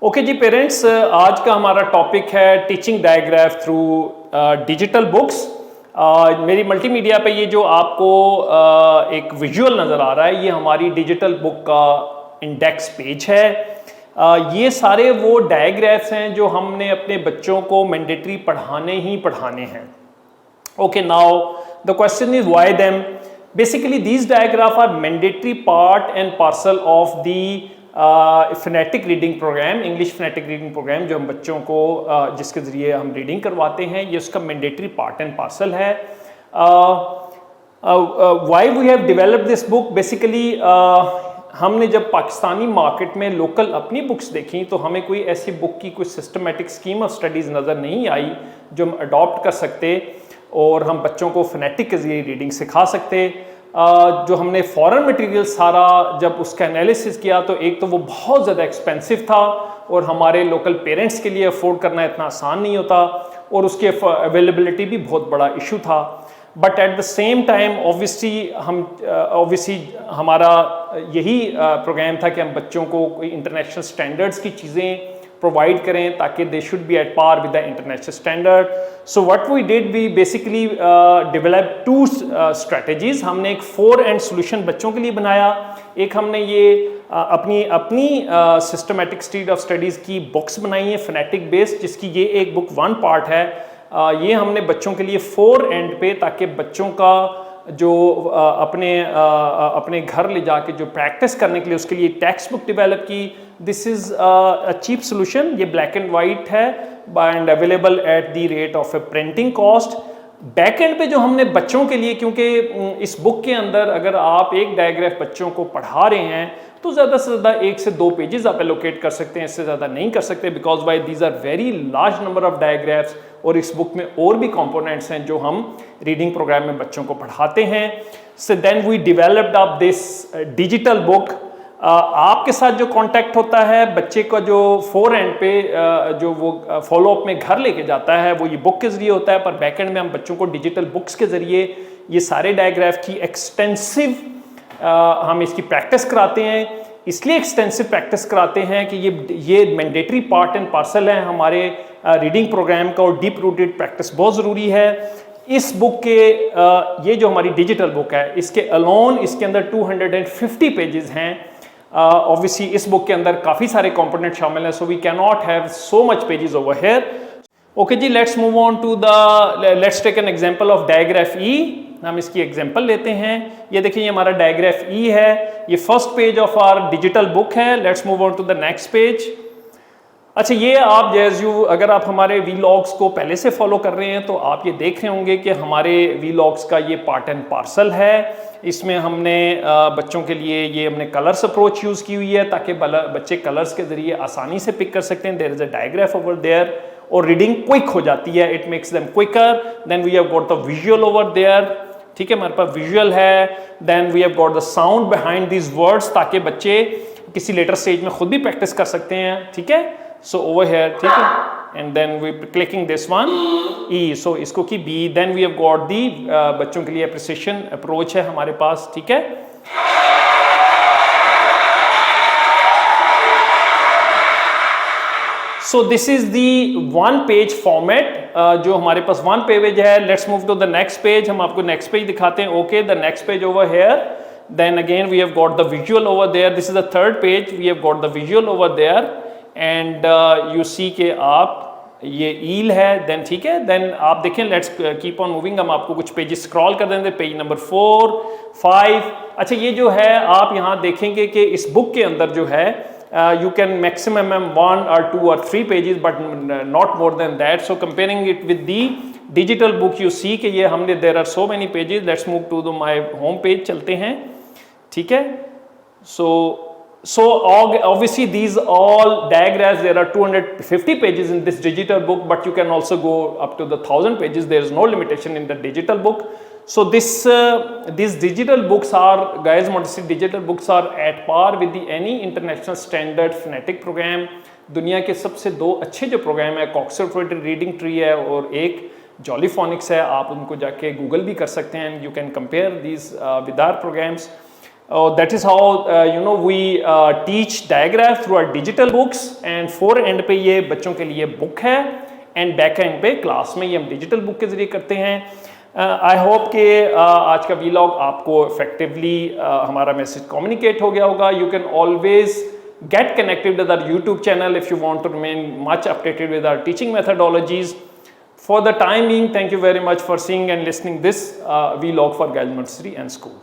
Okay जी parents, आज का हमारा टॉपिक है teaching digraph through digital books. मेरी मल्टीमीडिया पे ये जो आपको एक विजुअल नज़र आ रहा है, ये हमारी डिजिटल बुक का इंडेक्स पेज है। ये सारे वो डायग्राफ्स हैं जो हमने अपने बच्चों को मैंडेटरी पढ़ाने ही पढ़ाने हैं। Okay, now the question is why them? Basically, these diagraph are mandatory part and parcel of the phonetic reading program, English phonetic reading program, जो हम बच्चों को जिसके ज़रिए हम रीडिंग करवाते हैं, ये उसका mandatory part and parcel है। Why we have developed this book? Basically, हमने जब पाकिस्तानी मार्केट में लोकल अपनी बुक्स देखी तो हमें कोई ऐसी बुक की कोई सिस्टमेटिक स्कीम ऑफ स्टडीज़ नज़र नहीं आई जो हम अडॉप्ट कर सकते और हम बच्चों को फोनेटिक के ज़रिए रीडिंग सिखा सकते। जो हमने फॉरेन मटेरियल सारा जब उसका एनालिसिस किया तो एक तो वो बहुत ज़्यादा एक्सपेंसिव था और हमारे लोकल पेरेंट्स के लिए अफोर्ड करना इतना आसान नहीं होता और उसकी अवेलेबिलिटी भी बहुत बड़ा इशू था। But at the same time obviously हमारा यही प्रोग्राम था कि हम बच्चों को कोई इंटरनेशनल स्टैंडर्ड्स की चीज़ें प्रोवाइड करें ताकि they should be at par with the international standard. So what we did, we basically develop two strategies. हमने एक 4 एंड सोल्यूशन बच्चों के लिए बनाया। एक हमने ये अपनी सिस्टमेटिक स्ट्रीट ऑफ स्टडीज़ की बुक्स बनाई है फोनेटिक बेस्ड, जिसकी ये एक बुक 1 पार्ट है। ये हमने बच्चों के लिए 4 एंड पे, ताकि बच्चों का जो अपने घर ले जाके जो प्रैक्टिस करने के लिए उसके लिए टेक्स्ट बुक डेवलप की। This is a cheap solution. ये ब्लैक एंड वाइट है and available at the rate of a printing cost. Back end पे जो हमने बच्चों के लिए, क्योंकि इस बुक के अंदर अगर आप एक डायग्राफ बच्चों को पढ़ा रहे हैं तो ज़्यादा से ज़्यादा 1 से 2 पेजेस आप एलोकेट कर सकते हैं, इससे ज़्यादा नहीं कर सकते, because why these are very large number of digraphs और इस बुक में और भी कंपोनेंट्स हैं जो हम रीडिंग प्रोग्राम में बच्चों को पढ़ाते हैं। So then we developed up this digital book. आपके साथ जो कांटेक्ट होता है बच्चे का, जो 4 एंड पे जो वो फॉलोअप में घर लेके जाता है, वो ये बुक के ज़रिए होता है, पर बैक एंड में हम बच्चों को डिजिटल बुक्स के ज़रिए ये सारे डायग्राफ की एक्सटेंसिव हम इसकी प्रैक्टिस कराते हैं। इसलिए एक्सटेंसिव प्रैक्टिस कराते हैं कि ये मैंडेटरी पार्ट एंड पार्सल है हमारे रीडिंग प्रोग्राम का और डीप रूटेड प्रैक्टिस बहुत ज़रूरी है। इस बुक के ये जो हमारी डिजिटल बुक है, इसके अलोन इसके अंदर 250 पेजेस हैं। ऑब्वियसली इस बुक के अंदर काफ़ी सारे कंपोनेंट शामिल हैं, so we can not have so much pages over here. Okay जी, let's move on to let's take an example of digraph E. हम इसकी एग्जांपल लेते हैं। ये देखिए, ये हमारा डायग्राफ ई है। ये first page of our digital book है। Let's move on to the next page. अच्छा, ये आप अगर आप हमारे वीलॉग्स को पहले से फॉलो कर रहे हैं तो आप ये देख रहे होंगे कि हमारे वीलॉग्स का ये पार्ट एंड पार्सल है। इसमें हमने बच्चों के लिए ये हमने कलर्स अप्रोच यूज़ की हुई है ताकि बच्चे कलर्स के ज़रिए आसानी से पिक कर सकते हैं। There is a diagraph over there और रीडिंग क्विक हो जाती है, it makes them quicker. Then we have got the visual over there. ठीक है, हमारे पास विजुअल है। Then we have got the sound behind these words, ताकि बच्चे किसी लेटर स्टेज में खुद भी प्रैक्टिस कर सकते हैं। ठीक है, सो ओवर हियर, ठीक है, and then we clicking this one E, so इसको की B. Then we have got the बच्चों के लिए अप्रिसिएशन अप्रोच है हमारे पास। ठीक है, so this is the 1 page format जो हमारे पास 1 पेज है। Let's move to the next page. हम आपको नेक्स्ट पेज दिखाते हैं। Okay, the next page over here. Then again we have got the visual over there. This is the 3rd page. We have got the visual over there and you see के आप ये ईल है। Then ठीक है, then आप देखें, let's keep on moving. हम आपको कुछ पेजेस स्क्रॉल कर देंगे, पेज नंबर 4, 5। अच्छा, ये जो है आप यहाँ देखेंगे कि इस बुक के अंदर जो है you can maximum 1 or 2 or 3 pages but not more than that. So comparing it with the digital book, you see कि ये हमने there are so many pages. Let's move to the my home page चलते हैं। ठीक है, so obviously these all diagrams, there are 250 pages in this digital book, but you can also go up to the 1000 pages. There is no limitation in the digital book. So these digital books are, guys, Montessori digital books are at par with any international standard phonetic program. दुनिया के सबसे 2 अच्छे जो programme है, Oxford reading tree है और एक जॉलीफोनिक्स है। आप उनको जाके गूगल भी कर सकते हैं। You can compare these with our programmes. That is how you know we teach diagraph through our digital books and fore end पे ये बच्चों के लिए बुक है एंड बैक एंड पे क्लास में ये हम डिजिटल बुक के जरिए करते हैं। आई होप कि आज का वीलॉग आपको इफेक्टिवली हमारा मैसेज कम्युनिकेट हो गया होगा। You can always get connected with our YouTube channel if you want to remain much updated with our teaching methodologies. For the time being, thank you very much for seeing and listening this vlog for Girls Nursery and School.